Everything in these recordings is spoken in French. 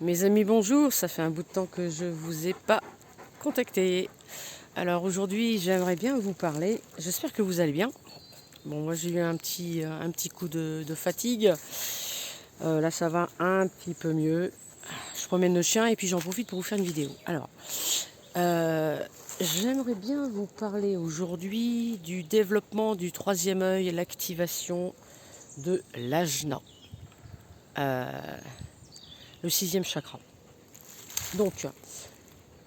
Mes amis, bonjour, ça fait un bout de temps que je ne vous ai pas contacté. Alors aujourd'hui, j'aimerais bien vous parler, j'espère que vous allez bien. Bon, moi j'ai eu un petit coup de fatigue. Là ça va un petit peu mieux. Je promène le chien et puis j'en profite pour vous faire une vidéo. Alors, j'aimerais bien vous parler aujourd'hui du développement du troisième œil et l'activation de l'ajna, le sixième chakra. Donc,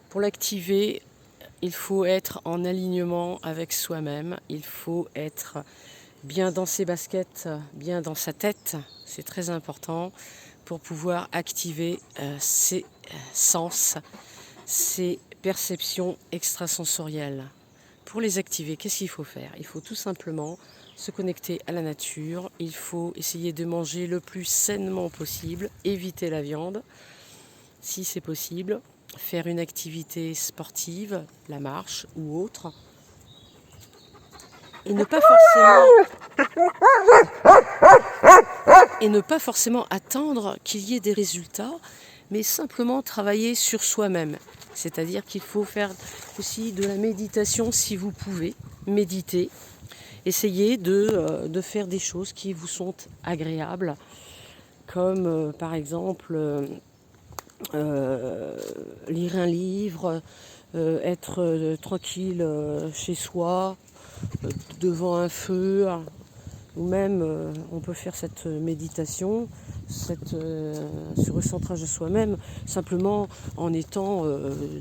pour l'activer, il faut être en alignement avec soi-même. Il faut être bien dans ses baskets, bien dans sa tête. C'est très important pour pouvoir activer ses sens, ses perceptions extrasensorielles. Pour les activer, qu'est-ce qu'il faut faire? Il faut tout simplement se connecter à la nature. Il faut essayer de manger le plus sainement possible, éviter la viande si c'est possible, faire une activité sportive, la marche ou autre, et ne pas forcément attendre qu'il y ait des résultats, mais simplement travailler sur soi-même. C'est-à-dire qu'il faut faire aussi de la méditation si vous pouvez, méditer, essayez de faire des choses qui vous sont agréables, comme par exemple lire un livre, être tranquille chez soi, devant un feu, ou même on peut faire cette méditation, ce recentrage de soi-même, simplement en étant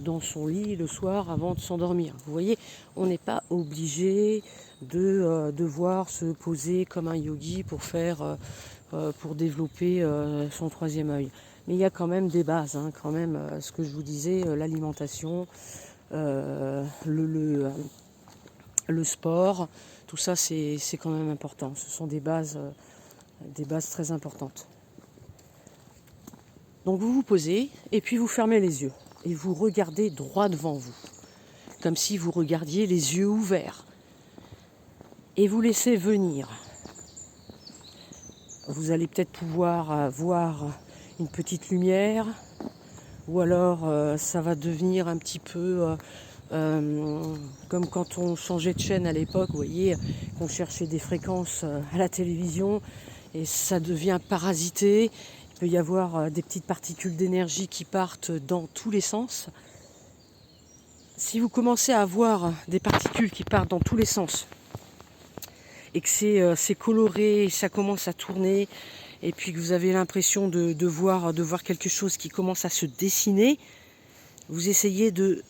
dans son lit le soir avant de s'endormir. Vous voyez, on n'est pas obligé de devoir se poser comme un yogi pour développer son troisième œil. Mais il y a quand même des bases, quand même, ce que je vous disais, l'alimentation, le sport, tout ça c'est quand même important. Ce sont des bases très importantes. Donc vous vous posez et puis vous fermez les yeux et vous regardez droit devant vous, comme si vous regardiez les yeux ouverts. Et vous laissez venir. Vous allez peut-être pouvoir voir une petite lumière, ou alors ça va devenir un petit peu comme quand on changeait de chaîne à l'époque, vous voyez, qu'on cherchait des fréquences à la télévision et ça devient parasité. Il peut y avoir des petites particules d'énergie qui partent dans tous les sens. Si vous commencez à avoir des particules qui partent dans tous les sens et que c'est coloré, et ça commence à tourner, et puis que vous avez l'impression de voir quelque chose qui commence à se dessiner, vous essayez de,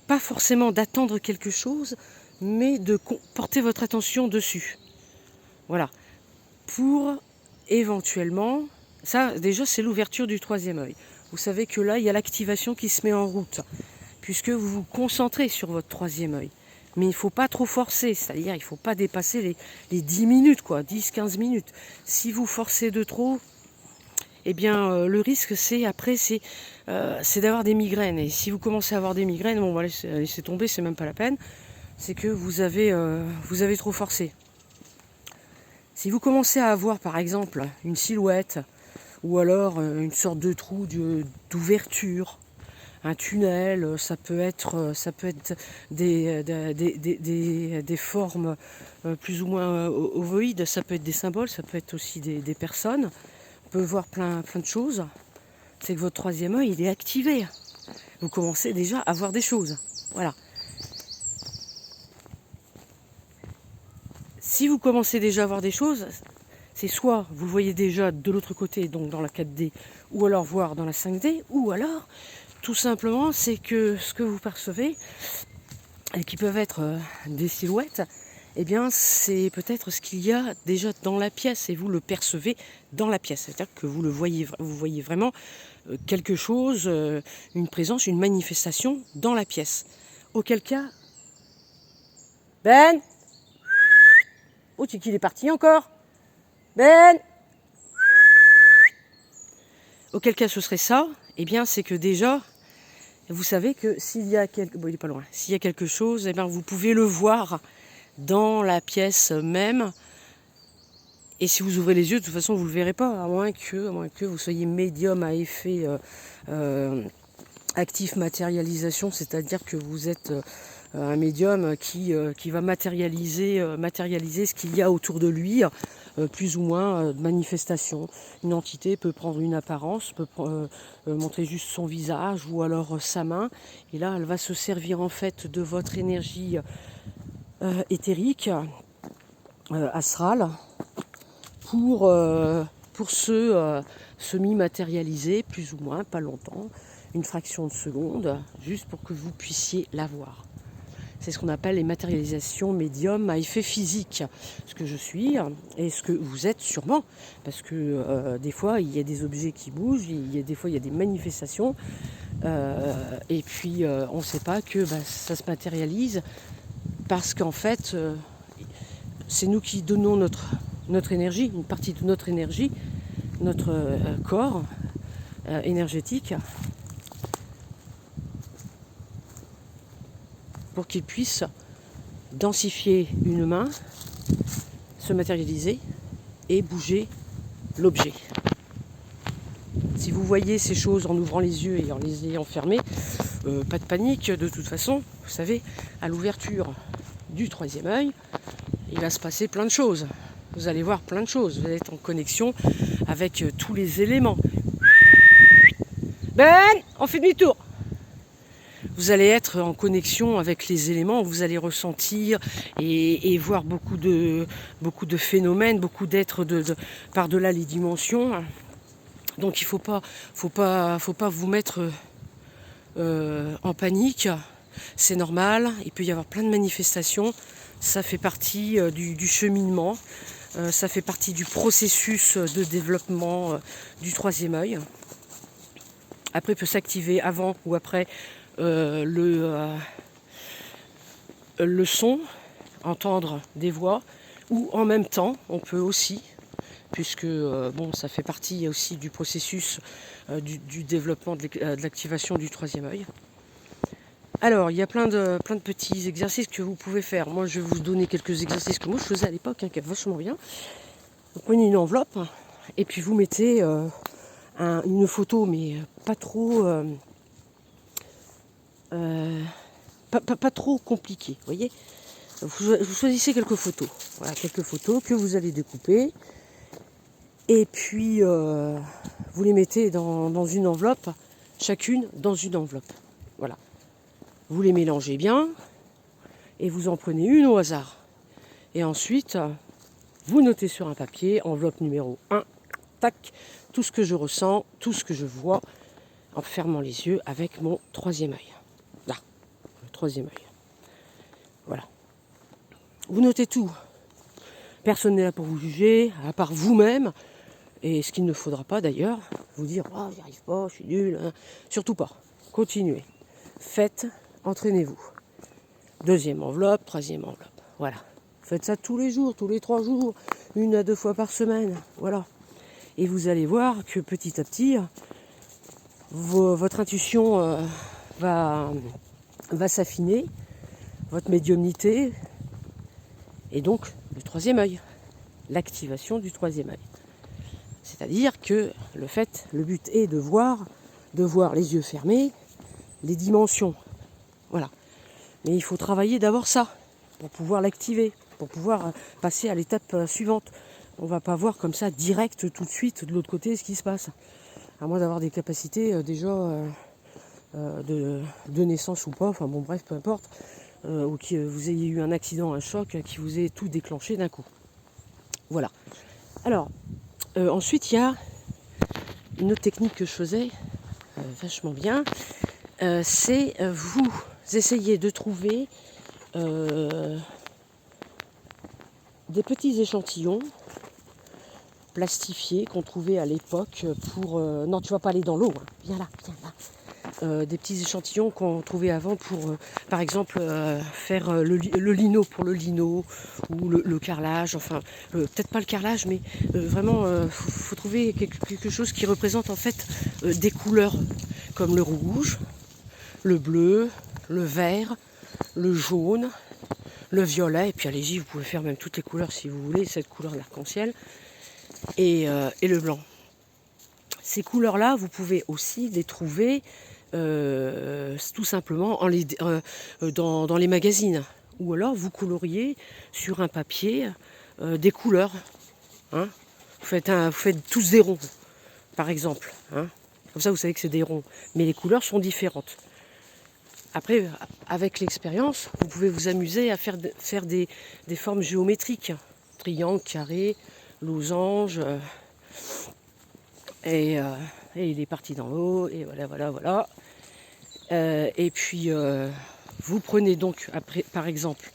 pas forcément d'attendre quelque chose, mais de porter votre attention dessus. Voilà. Pour éventuellement, ça déjà c'est l'ouverture du troisième œil. Vous savez que là il y a l'activation qui se met en route, puisque vous vous concentrez sur votre troisième œil. Mais il ne faut pas trop forcer, c'est-à-dire il ne faut pas dépasser les 10 minutes, 10-15 minutes. Si vous forcez de trop, eh bien le risque c'est d'avoir des migraines. Et si vous commencez à avoir des migraines, bon, on va laisser tomber, c'est même pas la peine. C'est que vous avez trop forcé. Si vous commencez à avoir par exemple une silhouette, ou alors une sorte de trou d'ouverture, un tunnel, ça peut être des formes plus ou moins ovoïdes, ça peut être des symboles, ça peut être aussi des personnes. On peut voir plein de choses. C'est que votre troisième œil, il est activé. Vous commencez déjà à voir des choses. Voilà. Si vous commencez déjà à voir des choses, c'est soit vous le voyez déjà de l'autre côté, donc dans la 4D, ou alors voir dans la 5D, ou alors, tout simplement, c'est que ce que vous percevez, et qui peuvent être des silhouettes, eh bien, c'est peut-être ce qu'il y a déjà dans la pièce, et vous le percevez dans la pièce. C'est-à-dire que vous voyez vraiment quelque chose, une présence, une manifestation dans la pièce. Auquel cas, Ben, oh, c'est qu'il est parti encore. Ben, auquel cas ce serait ça, eh bien c'est que déjà, vous savez que s'il y a il est pas loin. S'il y a quelque chose, eh bien vous pouvez le voir dans la pièce même, Et si vous ouvrez les yeux, de toute façon, vous ne le verrez pas, à moins que vous soyez médium à effet actif matérialisation, c'est-à-dire que vous êtes un médium qui va matérialiser ce qu'il y a autour de lui, plus ou moins de manifestations. Une entité peut prendre une apparence, peut montrer juste son visage ou alors sa main, et là elle va se servir en fait de votre énergie éthérique, astrale, pour se semi-matérialiser, plus ou moins, pas longtemps, une fraction de seconde, juste pour que vous puissiez la voir. C'est ce qu'on appelle les matérialisations médium à effet physique, ce que je suis et ce que vous êtes sûrement, parce que des fois il y a des objets qui bougent, des fois il y a des manifestations, et puis on ne sait pas que ça se matérialise, parce qu'en fait c'est nous qui donnons notre énergie, une partie de notre énergie, notre corps énergétique, pour qu'il puisse densifier une main, se matérialiser et bouger l'objet. Si vous voyez ces choses en ouvrant les yeux et en les ayant fermés, pas de panique, de toute façon, vous savez, à l'ouverture du troisième œil, il va se passer plein de choses. Vous allez voir plein de choses, vous allez être en connexion avec tous les éléments. Ben, on fait demi-tour. Vous allez être en connexion avec les éléments, vous allez ressentir et voir beaucoup de phénomènes, beaucoup d'êtres par-delà les dimensions. Donc il faut pas vous mettre en panique. C'est normal, il peut y avoir plein de manifestations. Ça fait partie du cheminement, ça fait partie du processus de développement du troisième œil. Après, il peut s'activer avant ou après le son, entendre des voix, ou en même temps, on peut aussi, puisque ça fait partie aussi du processus du développement de l'activation du troisième œil. Alors, il y a plein de petits exercices que vous pouvez faire. Moi, je vais vous donner quelques exercices que moi je faisais à l'époque, qui est vachement bien. Vous prenez une enveloppe et puis vous mettez une photo, mais pas trop, pas trop compliquée. Vous voyez, vous choisissez quelques photos. Voilà, quelques photos que vous allez découper. Et puis, vous les mettez dans une enveloppe, chacune dans une enveloppe. Voilà. Vous les mélangez bien et vous en prenez une au hasard. Et ensuite, vous notez sur un papier, enveloppe numéro 1, tac, tout ce que je ressens, tout ce que je vois, en fermant les yeux avec mon troisième œil. Là, le troisième œil. Voilà. Vous notez tout. Personne n'est là pour vous juger, à part vous-même. Et ce qu'il ne faudra pas d'ailleurs, vous dire « Oh, j'y arrive pas, je suis nul. » Surtout pas. Continuez. Faites, entraînez-vous. Deuxième enveloppe, troisième enveloppe. Voilà. Faites ça tous les jours, tous les 3 jours, 1 à 2 fois par semaine. Voilà. Et vous allez voir que petit à petit, votre intuition va s'affiner, votre médiumnité, et donc le troisième œil, l'activation du troisième œil. C'est-à-dire que le but est de voir les yeux fermés, les dimensions. Voilà. Mais il faut travailler d'abord ça, pour pouvoir l'activer, pour pouvoir passer à l'étape suivante. On ne va pas voir comme ça direct tout de suite de l'autre côté ce qui se passe. À moins d'avoir des capacités déjà de naissance ou pas, enfin bon bref, peu importe, ou que vous ayez eu un accident, un choc qui vous ait tout déclenché d'un coup. Voilà. Alors, ensuite il y a une autre technique que je faisais vachement bien, c'est vous essayez de trouver des petits échantillons plastifiés qu'on trouvait à l'époque pour... non, tu vas pas aller dans l'eau, hein. Viens là. Des petits échantillons qu'on trouvait avant pour, par exemple, faire le lino pour le lino, ou le carrelage, enfin, peut-être pas le carrelage, mais vraiment, faut trouver quelque chose qui représente en fait des couleurs, comme le rouge, le bleu, le vert, le jaune, le violet, et puis allez-y, vous pouvez faire même toutes les couleurs si vous voulez, cette couleur de l'arc-en-ciel. et le blanc. Ces couleurs-là, vous pouvez aussi les trouver tout simplement dans les magazines. Ou alors vous coloriez sur un papier des couleurs. Hein. Vous faites tous des ronds, par exemple. Hein. Comme ça, vous savez que c'est des ronds. Mais les couleurs sont différentes. Après, avec l'expérience, vous pouvez vous amuser à faire des formes géométriques. Triangle, carré, losange. Et il est parti dans l'eau. Et voilà. Et puis, vous prenez donc, après, par exemple,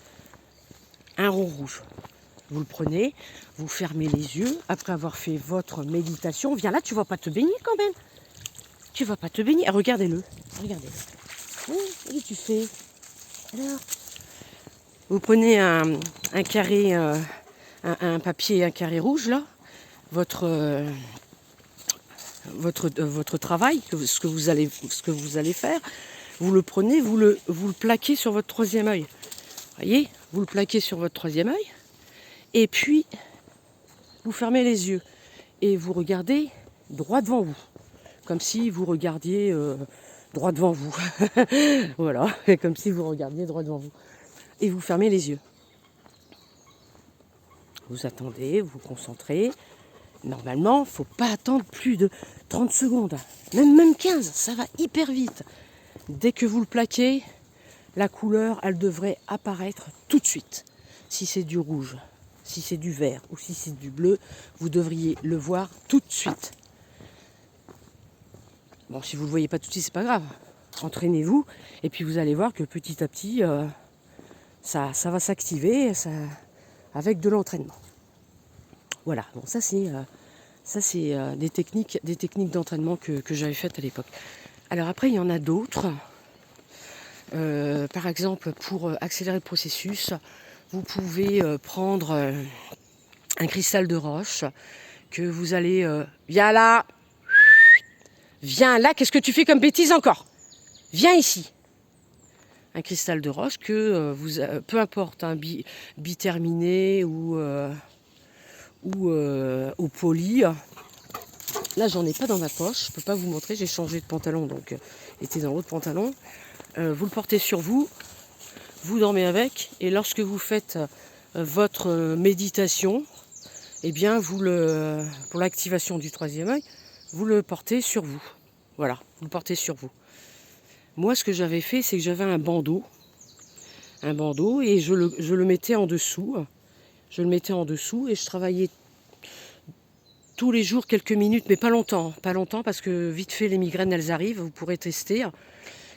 un rond rouge. Vous le prenez, vous fermez les yeux, après avoir fait votre méditation. Viens là, tu vas pas te baigner quand même. Tu vas pas te baigner. Ah, regardez-le. Regardez-le. Qu'est-ce que tu fais? Alors, vous prenez un carré, un papier, un carré rouge, là. Votre travail, ce que vous allez faire. Vous le prenez, vous le plaquez sur votre troisième œil. Voyez, vous le plaquez sur votre troisième œil. Et puis, vous fermez les yeux. Et vous regardez droit devant vous. Comme si vous regardiez droit devant vous. Voilà, comme si vous regardiez droit devant vous. Et vous fermez les yeux. Vous attendez, vous vous concentrez. Normalement, il ne faut pas attendre plus de 30 secondes. Même 15, ça va hyper vite. Dès que vous le plaquez, la couleur, elle devrait apparaître tout de suite. Si c'est du rouge, si c'est du vert ou si c'est du bleu, vous devriez le voir tout de suite. Bon, si vous ne le voyez pas tout de suite, c'est pas grave. Entraînez-vous et puis vous allez voir que petit à petit, ça va s'activer avec de l'entraînement. Voilà, bon, ça c'est des techniques d'entraînement que j'avais faites à l'époque. Alors après, il y en a d'autres. Par exemple, pour accélérer le processus, vous pouvez prendre un cristal de roche que vous allez... viens là, qu'est-ce que tu fais comme bêtise encore? Viens ici. Un cristal de roche que peu importe, hein, biterminé ou poli. Là, j'en ai pas dans ma poche, je peux pas vous montrer, j'ai changé de pantalon, donc il était dans l'autre pantalon. Vous le portez sur vous, vous dormez avec, et lorsque vous faites votre méditation, eh bien, pour l'activation du troisième œil, vous le portez sur vous. Voilà, vous le portez sur vous. Moi, ce que j'avais fait, c'est que j'avais un bandeau, et je le mettais en dessous. Je le mettais en dessous et je travaillais tous les jours quelques minutes, mais pas longtemps, parce que vite fait les migraines elles arrivent, vous pourrez tester.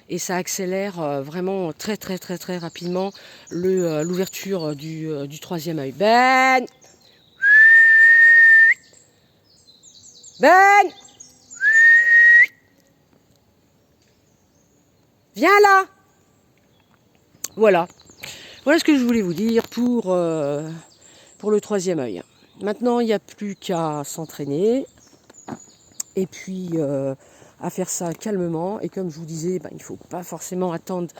Et ça accélère vraiment très rapidement l'ouverture du troisième œil. Ben, viens là. Voilà ce que je voulais vous dire pour le troisième œil. Maintenant, il n'y a plus qu'à s'entraîner et puis à faire ça calmement. Et comme je vous disais, il ne faut pas forcément attendre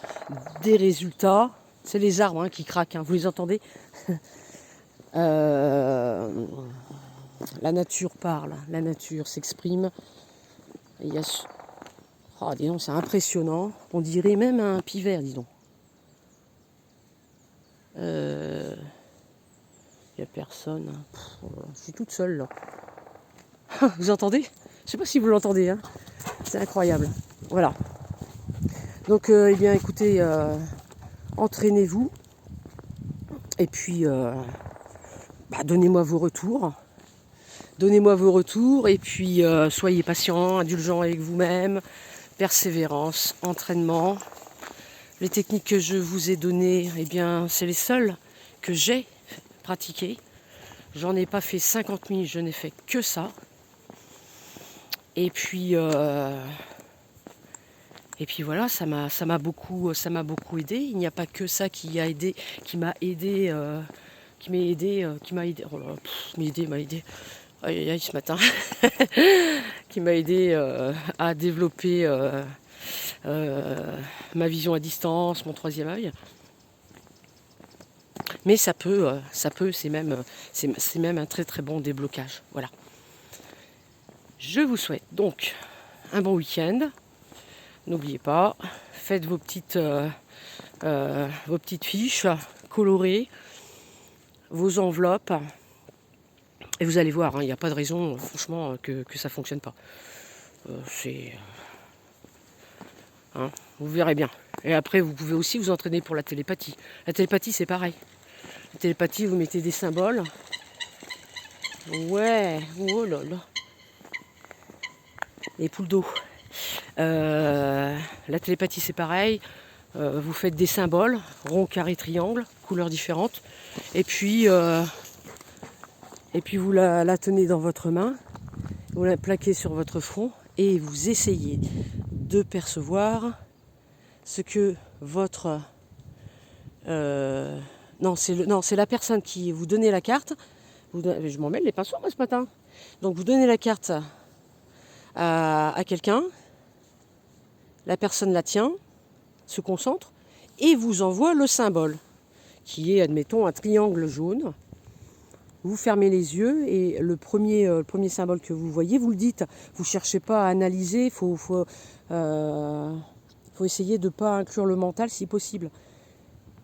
des résultats. C'est les arbres qui craquent, vous les entendez? La nature parle, la nature s'exprime. Il y a... Oh, dis donc, c'est impressionnant. On dirait même un pivert, dis donc. Il n'y a personne. Je suis toute seule là. Vous entendez? Je ne sais pas si vous l'entendez. Hein. C'est incroyable. Voilà. Donc, eh bien, écoutez, entraînez-vous. Et puis, donnez-moi vos retours. Et puis, soyez patient, indulgent avec vous-même. Persévérance, entraînement. Les techniques que je vous ai données, eh bien, c'est les seules que j'ai pratiquées. J'en ai pas fait 50 000, je n'ai fait que ça. Et puis voilà, ça m'a beaucoup aidé. Il n'y a pas que ça qui m'a aidé. Oh là, m'a aidé. Aïe, ce matin. Qui m'a aidé à développer ma vision à distance, mon troisième œil. Mais ça peut, c'est même un très bon déblocage. Voilà. Je vous souhaite donc un bon week-end. N'oubliez pas, faites vos petites fiches colorées, vos enveloppes. Et vous allez voir, il n'y a pas de raison, franchement, que ça ne fonctionne pas. Vous verrez bien. Et après, vous pouvez aussi vous entraîner pour la télépathie. La télépathie, c'est pareil. La télépathie, vous mettez des symboles. Ouais, oh là là. Les poules d'eau. La télépathie, c'est pareil. Vous faites des symboles, rond, carré, triangle, couleurs différentes. Et puis vous la tenez dans votre main, vous la plaquez sur votre front et vous essayez de percevoir ce que votre... c'est la personne qui vous donnez la carte. Je m'en mêle les pinceaux moi ce matin. Donc vous donnez la carte à quelqu'un, la personne la tient, se concentre et vous envoie le symbole qui est, admettons, un triangle jaune. Vous fermez les yeux et le premier symbole que vous voyez, vous le dites. Vous ne cherchez pas à analyser, il faut essayer de ne pas inclure le mental si possible.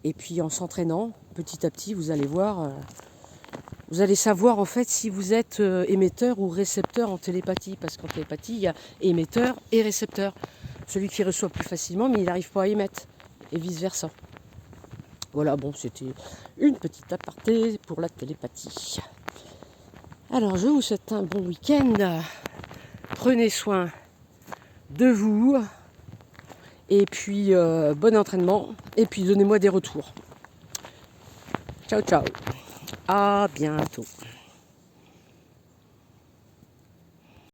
Et puis en s'entraînant, petit à petit, vous allez voir, vous allez savoir en fait si vous êtes émetteur ou récepteur en télépathie. Parce qu'en télépathie, il y a émetteur et récepteur. Celui qui reçoit plus facilement, mais il n'arrive pas à émettre. Et vice-versa. Voilà, bon, c'était une petite aparté pour la télépathie. Alors, je vous souhaite un bon week-end. Prenez soin de vous. Et puis, bon entraînement. Et puis, donnez-moi des retours. Ciao, ciao. À bientôt.